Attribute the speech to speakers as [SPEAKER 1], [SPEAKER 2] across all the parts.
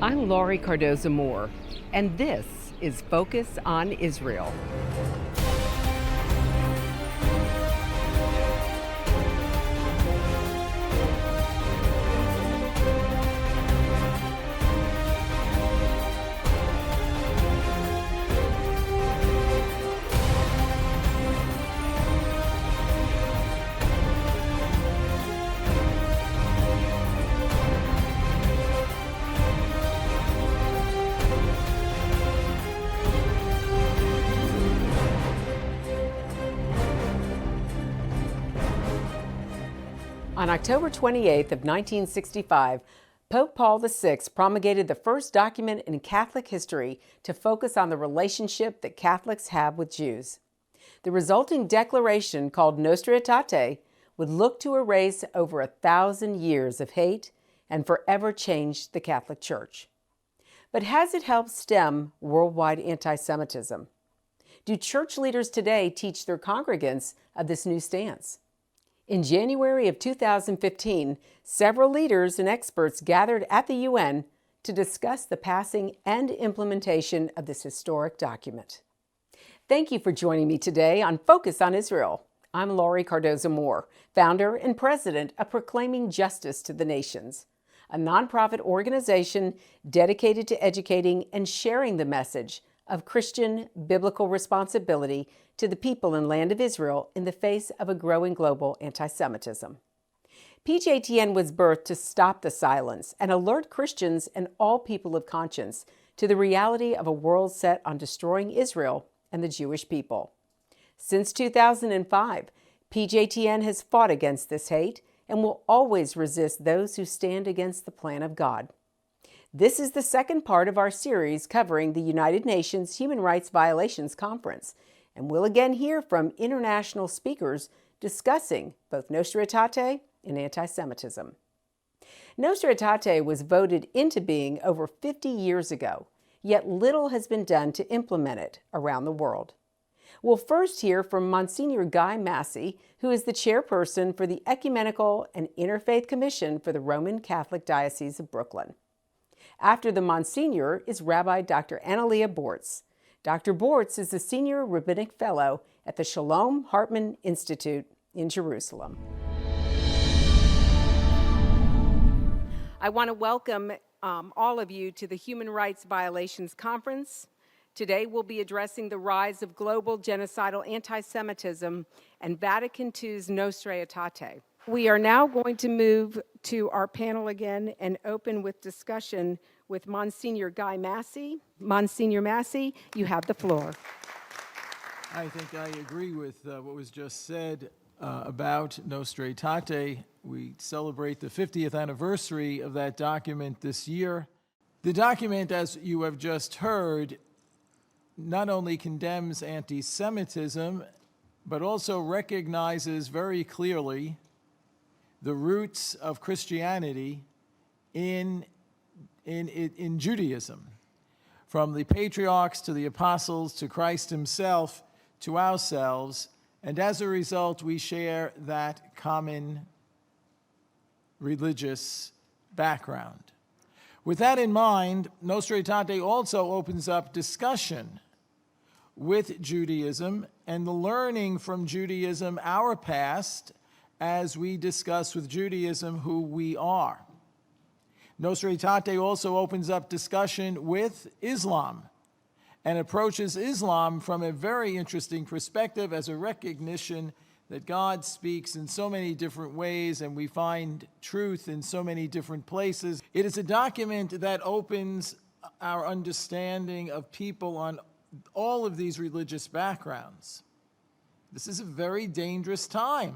[SPEAKER 1] I'm Laurie Cardoza-Moore, and this is Focus on Israel. On October 28th of 1965, Pope Paul VI promulgated the first document in Catholic history to focus on the relationship that Catholics have with Jews. The resulting declaration, called Nostra Aetate, would look to erase over 1,000 years of hate and forever change the Catholic Church. But has it helped stem worldwide anti-Semitism? Do church leaders today teach their congregants of this new stance? In January of 2015, several leaders and experts gathered at the UN to discuss the passing and implementation of this historic document. Thank you for joining me today on Focus on Israel. I'm Laurie Cardoza-Moore, founder and president of Proclaiming Justice to the Nations, a nonprofit organization dedicated to educating and sharing the message of Christian biblical responsibility to the people and land of Israel in the face of a growing global anti-Semitism. PJTN was birthed to stop the silence and alert Christians and all people of conscience to the reality of a world set on destroying Israel and the Jewish people. Since 2005, PJTN has fought against this hate and will always resist those who stand against the plan of God. This is the second part of our series covering the United Nations Human Rights Violations Conference, and we'll again hear from international speakers discussing both Nostra Aetate and anti-Semitism. Nostra Aetate was voted into being over 50 years ago, yet little has been done to implement it around the world. We'll first hear from Monsignor Guy Massey, who is the chairperson for the Ecumenical and Interfaith Commission for the Roman Catholic Diocese of Brooklyn. After the Monsignor is Rabbi Dr. Analia Bortz. Dr. Bortz is a senior rabbinic fellow at the Shalom Hartman Institute in Jerusalem. I want to welcome all of you to the Human Rights Violations Conference. Today we'll be addressing the rise of global genocidal anti-Semitism and Vatican II's Nostra Aetate. We are now going to move to our panel again and open with discussion with Monsignor Guy Massey. Monsignor Massey, you have the floor.
[SPEAKER 2] I think I agree with what was just said about Nostra Aetate. We celebrate the 50th anniversary of that document this year. The document, as you have just heard, not only condemns anti-Semitism, but also recognizes very clearly the roots of Christianity in Judaism, from the patriarchs to the apostles to Christ himself to ourselves, and as a result we share that common religious background. With that in mind, Nostra Aetate also opens up discussion with Judaism and the learning from Judaism, our past, as we discuss with Judaism who we are. Nostra Aetate also opens up discussion with Islam and approaches Islam from a very interesting perspective as a recognition that God speaks in so many different ways and we find truth in so many different places. It is a document that opens our understanding of people on all of these religious backgrounds. This is a very dangerous time.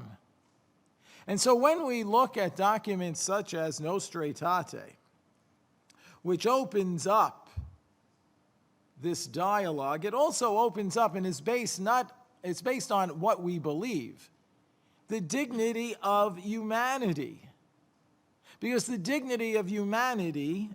[SPEAKER 2] And so when we look at documents such as Nostra Aetate, which opens up this dialogue, it also opens up and is based on what we believe, the dignity of humanity. Because the dignity of humanity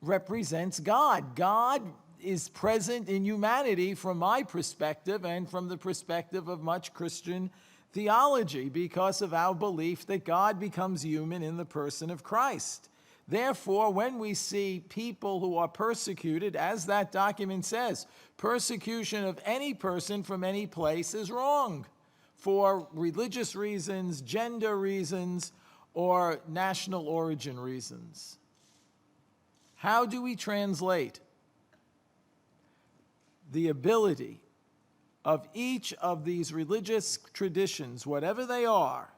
[SPEAKER 2] represents God. God is present in humanity from my perspective and from the perspective of much Christian theology because of our belief that God becomes human in the person of Christ. Therefore, when we see people who are persecuted, as that document says, persecution of any person from any place is wrong for religious reasons, gender reasons, or national origin reasons. How do we translate the ability of each of these religious traditions, whatever they are,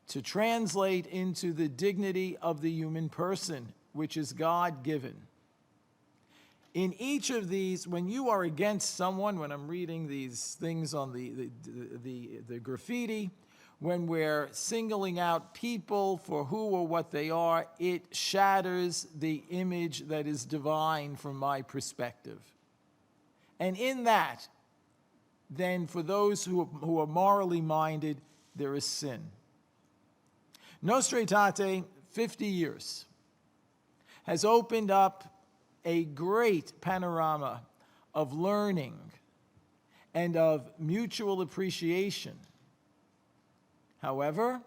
[SPEAKER 2] to translate into the dignity of the human person, which is God-given? In each of these, when you are against someone, when I'm reading these things on the graffiti, when we're singling out people for who or what they are, it shatters the image that is divine from my perspective. And in that, then for those who are morally minded, there is sin. Nostra Aetate, 50 years, has opened up a great panorama of learning and of mutual appreciation. However,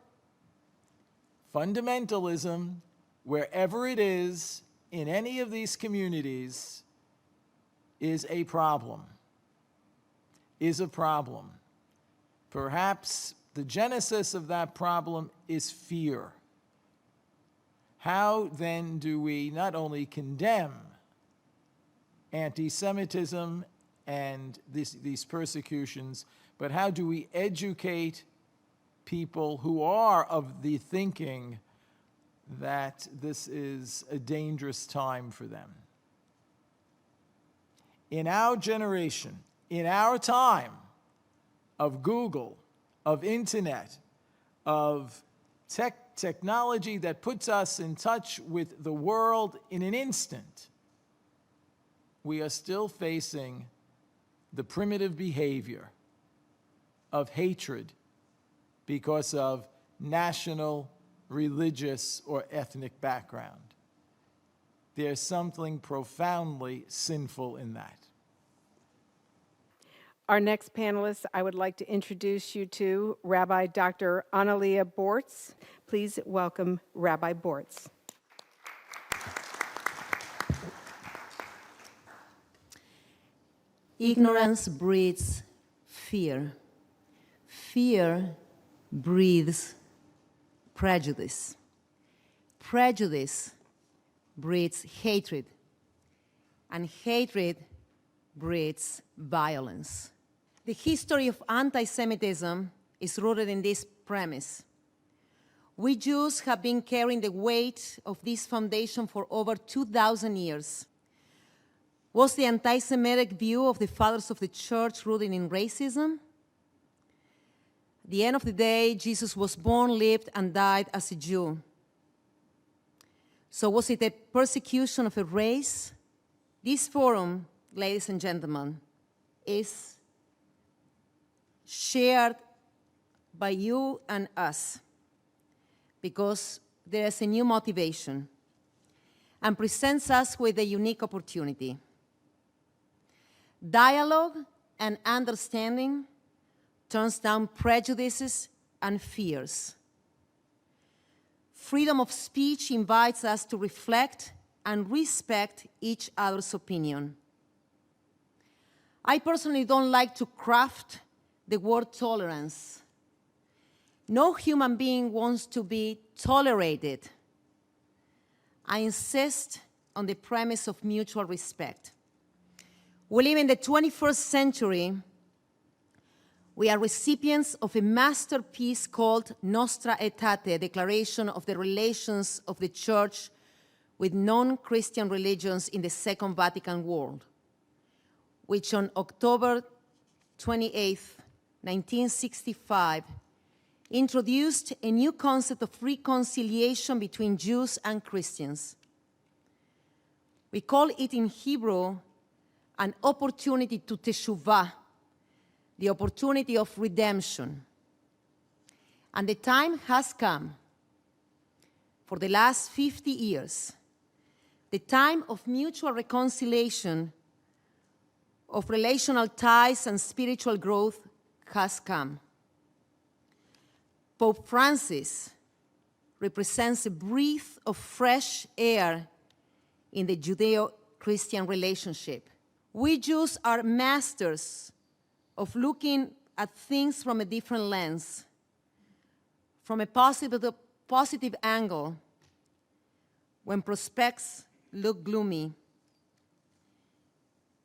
[SPEAKER 2] fundamentalism, wherever it is, in any of these communities, is a problem. Perhaps the genesis of that problem is fear. How then do we not only condemn anti-Semitism and these persecutions, but how do we educate people who are of the thinking that this is a dangerous time for them? In our generation, in our time of Google, of internet, of technology that puts us in touch with the world in an instant, we are still facing the primitive behavior of hatred because of national, religious, or ethnic background. There's something profoundly sinful in that.
[SPEAKER 1] Our next panelist, I would like to introduce you to Rabbi Dr. Analia Bortz. Please welcome Rabbi Bortz.
[SPEAKER 3] Ignorance breeds fear. Fear breeds prejudice. Prejudice breeds hatred. And hatred breeds violence. The history of anti-Semitism is rooted in this premise. We Jews have been carrying the weight of this foundation for over 2,000 years. Was the anti-Semitic view of the fathers of the church rooted in racism? At the end of the day, Jesus was born, lived, and died as a Jew. So was it a persecution of a race? This forum, ladies and gentlemen, is shared by you and us because there is a new motivation and presents us with a unique opportunity. Dialogue and understanding turns down prejudices and fears. Freedom of speech invites us to reflect and respect each other's opinion. I personally don't like to craft the word tolerance. No human being wants to be tolerated. I insist on the premise of mutual respect. We live in the 21st century. We are recipients of a masterpiece called Nostra Aetate, Declaration of the Relations of the Church with Non-Christian Religions in the Second Vatican World, which on October 28, 1965, introduced a new concept of reconciliation between Jews and Christians. We call it in Hebrew an opportunity to teshuvah, the opportunity of redemption. And the time has come. For the last 50 years, the time of mutual reconciliation, of relational ties and spiritual growth has come. Pope Francis represents a breath of fresh air in the Judeo-Christian relationship. We Jews are masters of looking at things from a different lens, from a positive angle, when prospects look gloomy.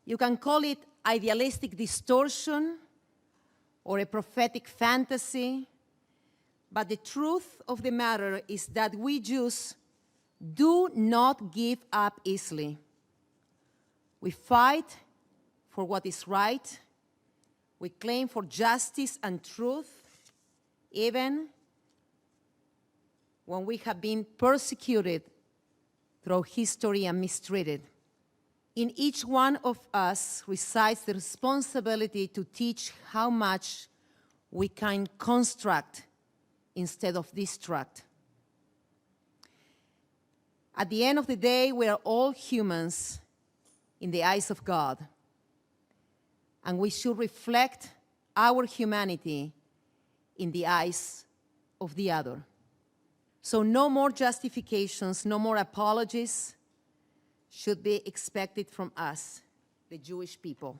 [SPEAKER 3] You can call it idealistic distortion or a prophetic fantasy, but the truth of the matter is that we Jews do not give up easily. We fight for what is right. We claim for justice and truth, even when we have been persecuted through history and mistreated. In each one of us resides the responsibility to teach how much we can construct instead of destruct. At the end of the day, we are all humans in the eyes of God, and we should reflect our humanity in the eyes of the other. So no more justifications, no more apologies should be expected from us, the Jewish people.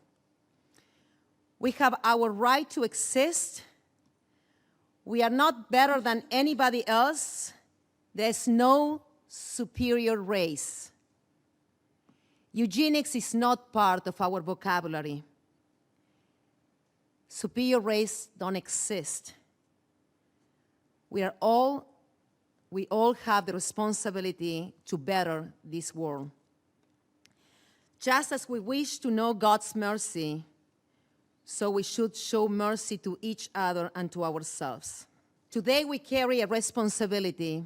[SPEAKER 3] We have our right to exist. We are not better than anybody else. There's no superior race. Eugenics is not part of our vocabulary. Superior race don't exist. We all have the responsibility to better this world. Just as we wish to know God's mercy, so we should show mercy to each other and to ourselves. Today we carry a responsibility.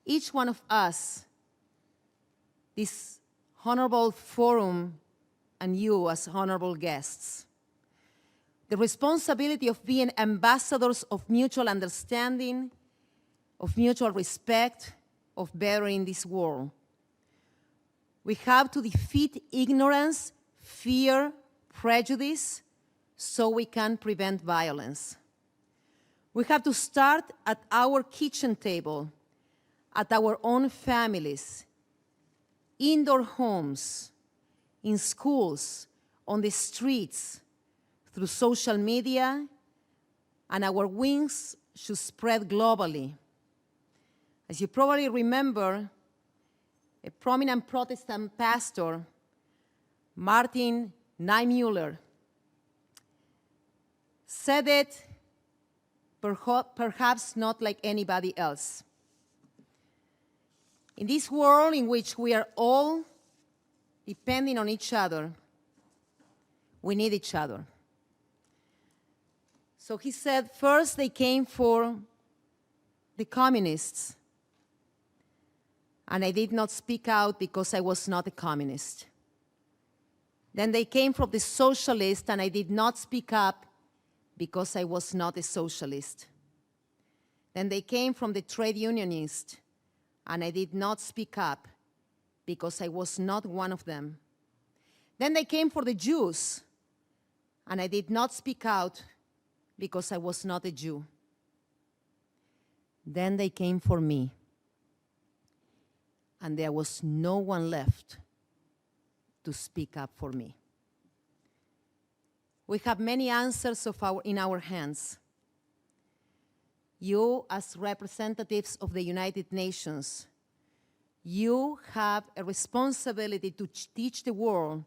[SPEAKER 3] Each one of us, this honorable forum, and you as honorable guests, the responsibility of being ambassadors of mutual understanding, of mutual respect, of bettering this world. We have to defeat ignorance, fear, prejudice, so we can prevent violence. We have to start at our kitchen table, at our own families, indoor homes, in schools, on the streets, through social media, and our wings should spread globally. As you probably remember, a prominent Protestant pastor, Martin Niemöller, said it perhaps not like anybody else. In this world in which we are all depending on each other, we need each other. So he said, first they came for the communists, and I did not speak out because I was not a communist. Then they came from the socialists, and I did not speak up because I was not a socialist. Then they came from the trade unionists, and I did not speak up because I was not one of them. Then they came for the Jews, and I did not speak out because I was not a Jew. Then they came for me, and there was no one left to speak up for me. We have many answers in our hands. You, as representatives of the United Nations, you have a responsibility to teach the world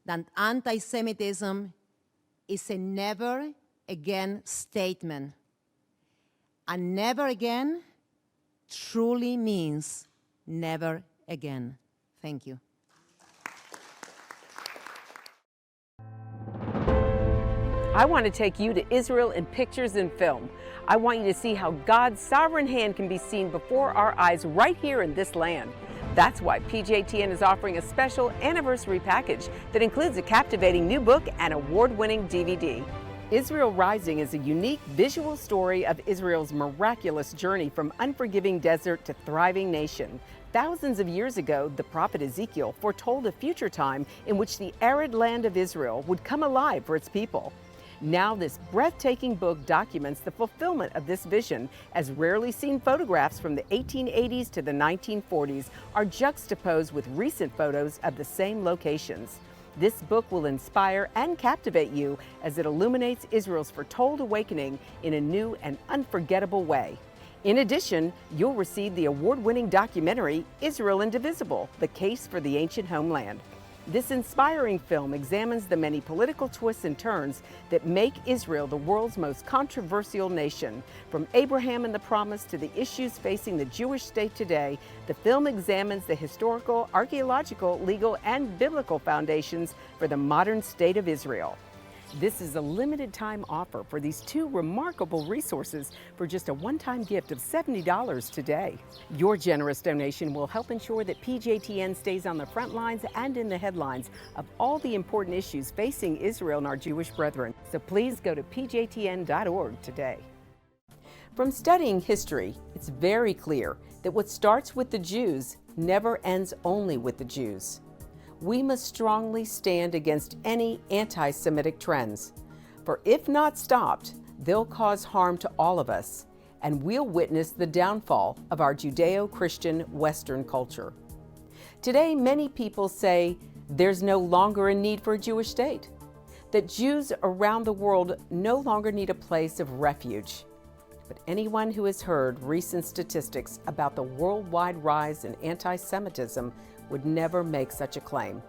[SPEAKER 3] that anti-Semitism is a never again statement. And never again truly means never again. Thank you.
[SPEAKER 1] I want to take you to Israel in pictures and film. I want you to see how God's sovereign hand can be seen before our eyes right here in this land. That's why PJTN is offering a special anniversary package that includes a captivating new book and award-winning DVD. Israel Rising is a unique visual story of Israel's miraculous journey from unforgiving desert to thriving nation. Thousands of years ago, the prophet Ezekiel foretold a future time in which the arid land of Israel would come alive for its people. Now, this breathtaking book documents the fulfillment of this vision, as rarely seen photographs from the 1880s to the 1940s are juxtaposed with recent photos of the same locations. This book will inspire and captivate you as it illuminates Israel's foretold awakening in a new and unforgettable way. In addition, you'll receive the award-winning documentary, Israel Indivisible: The Case for the Ancient Homeland. This inspiring film examines the many political twists and turns that make Israel the world's most controversial nation. From Abraham and the Promise to the issues facing the Jewish state today, the film examines the historical, archaeological, legal, and biblical foundations for the modern state of Israel. This is a limited time offer for these two remarkable resources for just a one-time gift of $70 today. Your generous donation will help ensure that PJTN stays on the front lines and in the headlines of all the important issues facing Israel and our Jewish brethren. So please go to pjtn.org today. From studying history, it's very clear that what starts with the Jews never ends only with the Jews. We must strongly stand against any anti-Semitic trends, for if not stopped, they'll cause harm to all of us, and we'll witness the downfall of our Judeo-Christian Western culture. Today, many people say there's no longer a need for a Jewish state, that Jews around the world no longer need a place of refuge. But anyone who has heard recent statistics about the worldwide rise in anti-Semitism would never make such a claim.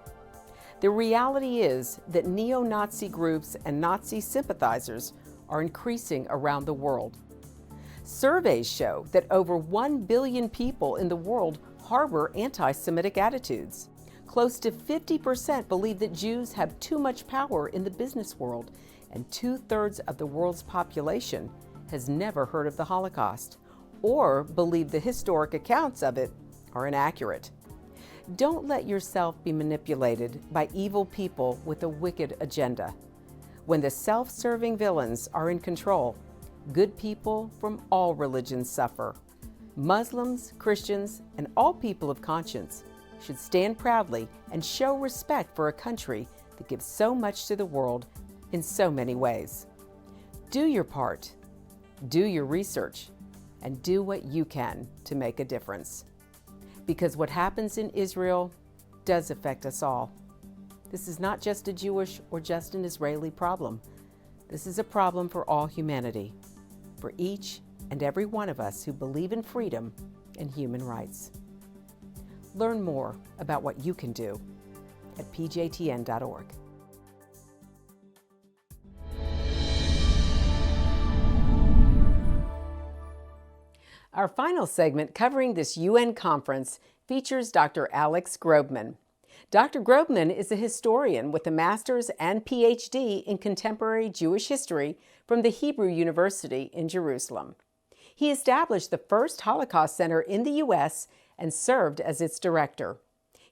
[SPEAKER 1] The reality is that neo-Nazi groups and Nazi sympathizers are increasing around the world. Surveys show that over 1 billion people in the world harbor anti-Semitic attitudes. Close to 50% believe that Jews have too much power in the business world, and 2/3 of the world's population has never heard of the Holocaust or believe the historic accounts of it are inaccurate. Don't let yourself be manipulated by evil people with a wicked agenda. When the self-serving villains are in control, good people from all religions suffer. Muslims, Christians, and all people of conscience should stand proudly and show respect for a country that gives so much to the world in so many ways. Do your part, do your research, and do what you can to make a difference. Because what happens in Israel does affect us all. This is not just a Jewish or just an Israeli problem. This is a problem for all humanity, for each and every one of us who believe in freedom and human rights. Learn more about what you can do at pjtn.org. Our final segment covering this UN conference features Dr. Alex Grobman. Dr. Grobman is a historian with a master's and PhD in contemporary Jewish history from the Hebrew University in Jerusalem. He established the first Holocaust Center in the U.S. and served as its director.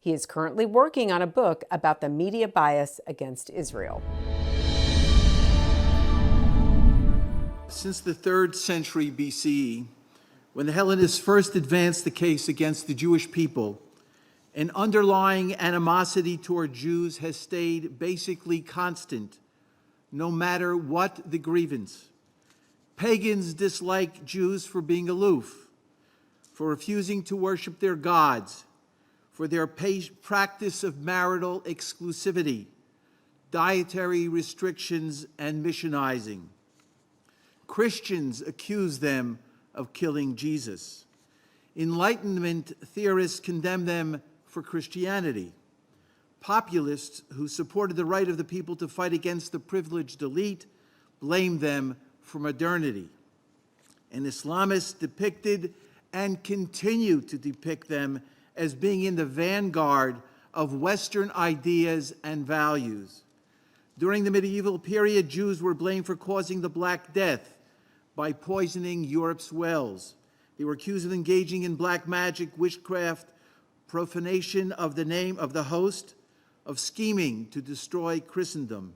[SPEAKER 1] He is currently working on a book about the media bias against Israel.
[SPEAKER 4] Since the 3rd century BCE, when the Hellenists first advanced the case against the Jewish people, an underlying animosity toward Jews has stayed basically constant, no matter what the grievance. Pagans dislike Jews for being aloof, for refusing to worship their gods, for their practice of marital exclusivity, dietary restrictions, and missionizing. Christians accuse them of killing Jesus. Enlightenment theorists condemn them for Christianity. Populists who supported the right of the people to fight against the privileged elite blame them for modernity. And Islamists depicted and continue to depict them as being in the vanguard of Western ideas and values. During the medieval period, Jews were blamed for causing the Black Death by poisoning Europe's wells. They were accused of engaging in black magic, witchcraft, profanation of the name of the host, of scheming to destroy Christendom,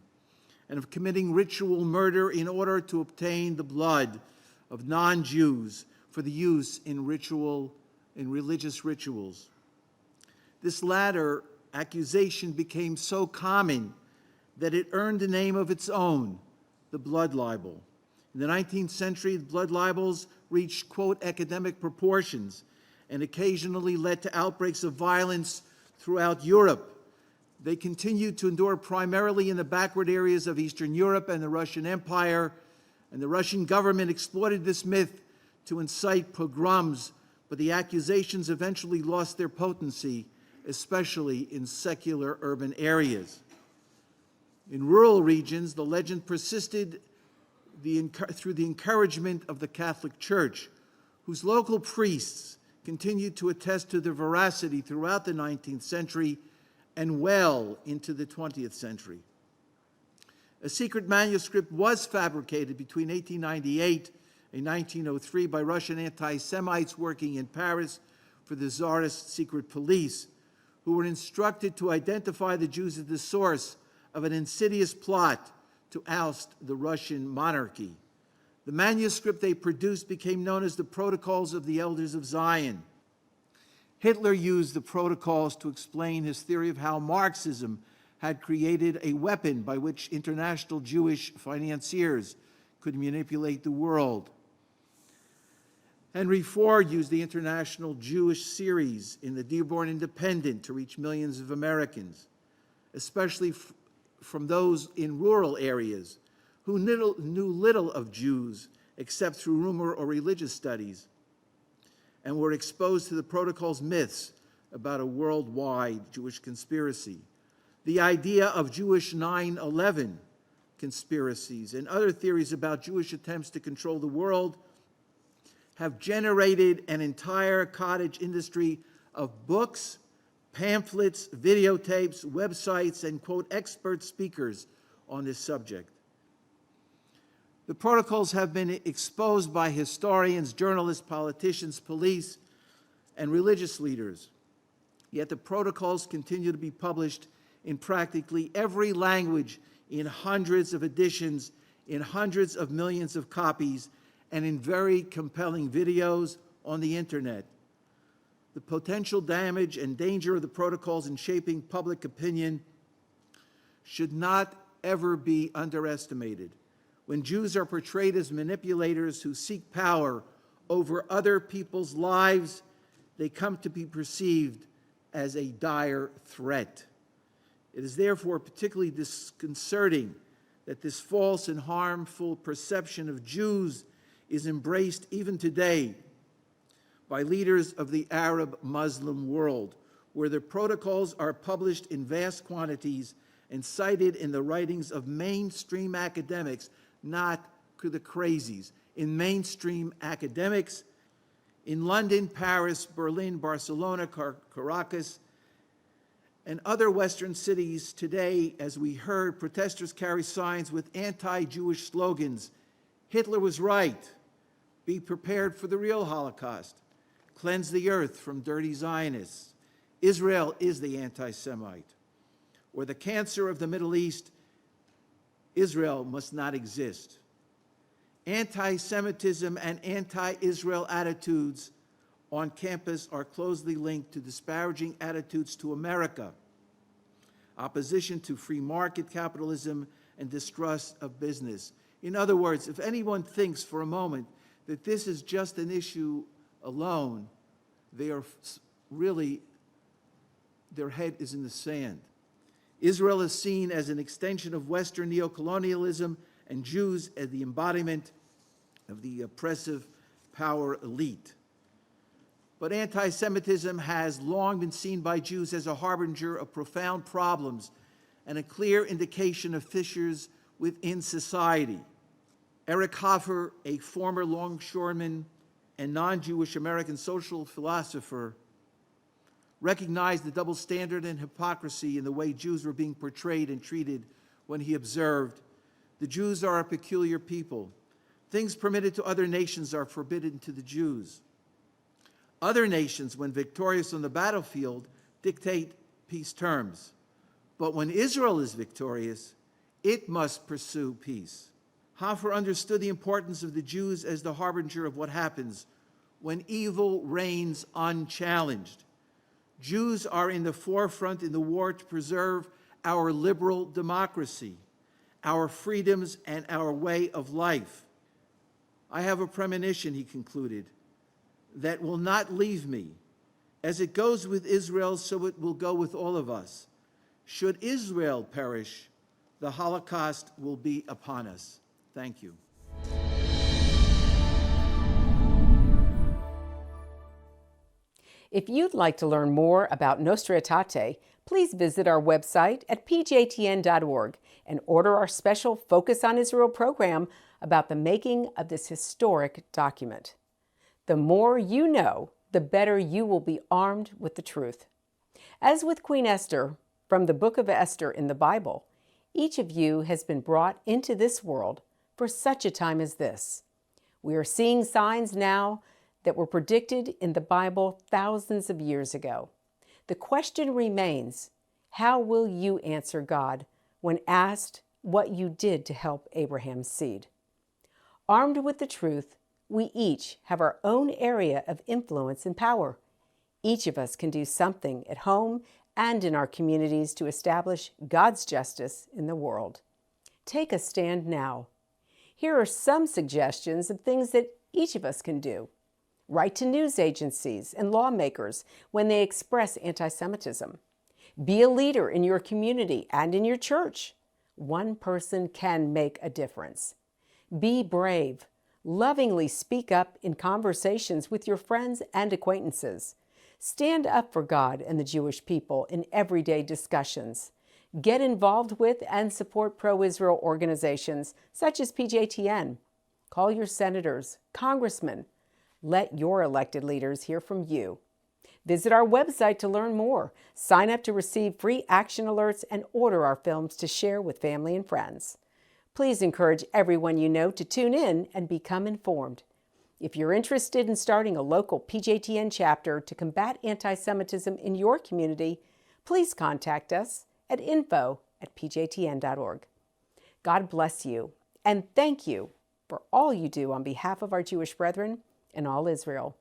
[SPEAKER 4] and of committing ritual murder in order to obtain the blood of non-Jews for the use in religious rituals. This latter accusation became so common that it earned a name of its own, the blood libel. In the 19th century, blood libels reached, quote, academic proportions and occasionally led to outbreaks of violence throughout Europe. They continued to endure primarily in the backward areas of Eastern Europe and the Russian Empire, and the Russian government exploited this myth to incite pogroms, but the accusations eventually lost their potency, especially in secular urban areas. In rural regions, the legend persisted through the encouragement of the Catholic Church, whose local priests continued to attest to their veracity throughout the 19th century and well into the 20th century. A secret manuscript was fabricated between 1898 and 1903 by Russian anti-Semites working in Paris for the Tsarist secret police, who were instructed to identify the Jews as the source of an insidious plot to oust the Russian monarchy. The manuscript they produced became known as the Protocols of the Elders of Zion. Hitler used the protocols to explain his theory of how Marxism had created a weapon by which international Jewish financiers could manipulate the world. Henry Ford used the International Jewish Series in the Dearborn Independent to reach millions of Americans, especially from those in rural areas who knew little of Jews except through rumor or religious studies, and were exposed to the protocol's myths about a worldwide Jewish conspiracy. The idea of Jewish 9/11 conspiracies and other theories about Jewish attempts to control the world have generated an entire cottage industry of books, pamphlets, videotapes, websites, and, quote, expert speakers on this subject. The protocols have been exposed by historians, journalists, politicians, police, and religious leaders. Yet the protocols continue to be published in practically every language in hundreds of editions, in hundreds of millions of copies, and in very compelling videos on the internet. The potential damage and danger of the protocols in shaping public opinion should not ever be underestimated. When Jews are portrayed as manipulators who seek power over other people's lives, they come to be perceived as a dire threat. It is therefore particularly disconcerting that this false and harmful perception of Jews is embraced even today by leaders of the Arab Muslim world, where the protocols are published in vast quantities and cited in the writings of mainstream academics, not the crazies, in mainstream academics in London, Paris, Berlin, Barcelona, Caracas, and other Western cities today. As we heard, protesters carry signs with anti-Jewish slogans. Hitler was right. Be prepared for the real Holocaust. Cleanse the earth from dirty Zionists. Israel is the anti-Semite. Or the cancer of the Middle East, Israel must not exist. Anti-Semitism and anti-Israel attitudes on campus are closely linked to disparaging attitudes to America, opposition to free market capitalism, and distrust of business. In other words, if anyone thinks for a moment that this is just an issue alone, they are really, their head is in the sand. Israel is seen as an extension of Western neocolonialism and Jews as the embodiment of the oppressive power elite. But anti-Semitism has long been seen by Jews as a harbinger of profound problems and a clear indication of fissures within society. Eric Hoffer, a former longshoreman and non-Jewish American social philosopher, recognized the double standard and hypocrisy in the way Jews were being portrayed and treated when he observed, "The Jews are a peculiar people. Things permitted to other nations are forbidden to the Jews. Other nations, when victorious on the battlefield, dictate peace terms. But when Israel is victorious, it must pursue peace." Hoffer understood the importance of the Jews as the harbinger of what happens when evil reigns unchallenged. Jews are in the forefront in the war to preserve our liberal democracy, our freedoms, and our way of life. I have a premonition, he concluded, that will not leave me. As it goes with Israel, so it will go with all of us. Should Israel perish, the Holocaust will be upon us. Thank you.
[SPEAKER 1] If you'd like to learn more about Nostra Aetate, please visit our website at pjtn.org and order our special Focus on Israel program about the making of this historic document. The more you know, the better you will be armed with the truth. As with Queen Esther, from the book of Esther in the Bible, each of you has been brought into this world for such a time as this. We are seeing signs now that were predicted in the Bible thousands of years ago. The question remains, how will you answer God when asked what you did to help Abraham's seed? Armed with the truth, we each have our own area of influence and power. Each of us can do something at home and in our communities to establish God's justice in the world. Take a stand now. Here are some suggestions of things that each of us can do. Write to news agencies and lawmakers when they express anti-Semitism. Be a leader in your community and in your church. One person can make a difference. Be brave. Lovingly speak up in conversations with your friends and acquaintances. Stand up for God and the Jewish people in everyday discussions. Get involved with and support pro-Israel organizations such as PJTN. Call your senators, congressmen. Let your elected leaders hear from you. Visit our website to learn more. Sign up to receive free action alerts and order our films to share with family and friends. Please encourage everyone you know to tune in and become informed. If you're interested in starting a local PJTN chapter to combat anti-Semitism in your community, please contact us at info@pjtn.org. God bless you, and thank you for all you do on behalf of our Jewish brethren and all Israel.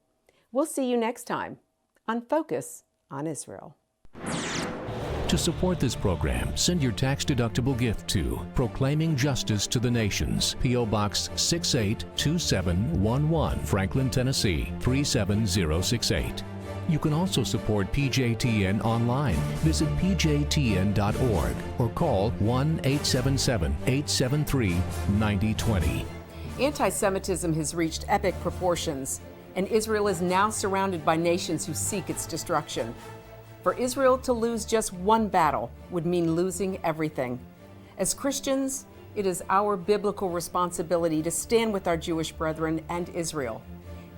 [SPEAKER 1] We'll see you next time on Focus on Israel.
[SPEAKER 5] To support this program, send your tax-deductible gift to Proclaiming Justice to the Nations, P.O. Box 682711, Franklin, Tennessee 37068. You can also support PJTN online. Visit pjtn.org or call 1-877-873-9020.
[SPEAKER 1] Anti-Semitism has reached epic proportions, and Israel is now surrounded by nations who seek its destruction. For Israel to lose just one battle would mean losing everything. As Christians, it is our biblical responsibility to stand with our Jewish brethren and Israel.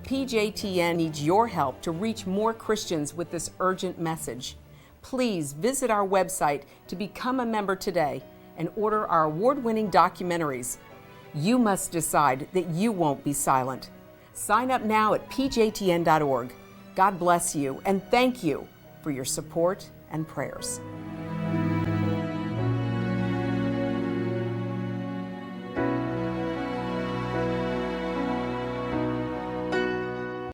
[SPEAKER 1] PJTN needs your help to reach more Christians with this urgent message. Please visit our website to become a member today and order our award-winning documentaries. You must decide that you won't be silent. Sign up now at pjtn.org. God bless you, and thank you for your support and prayers.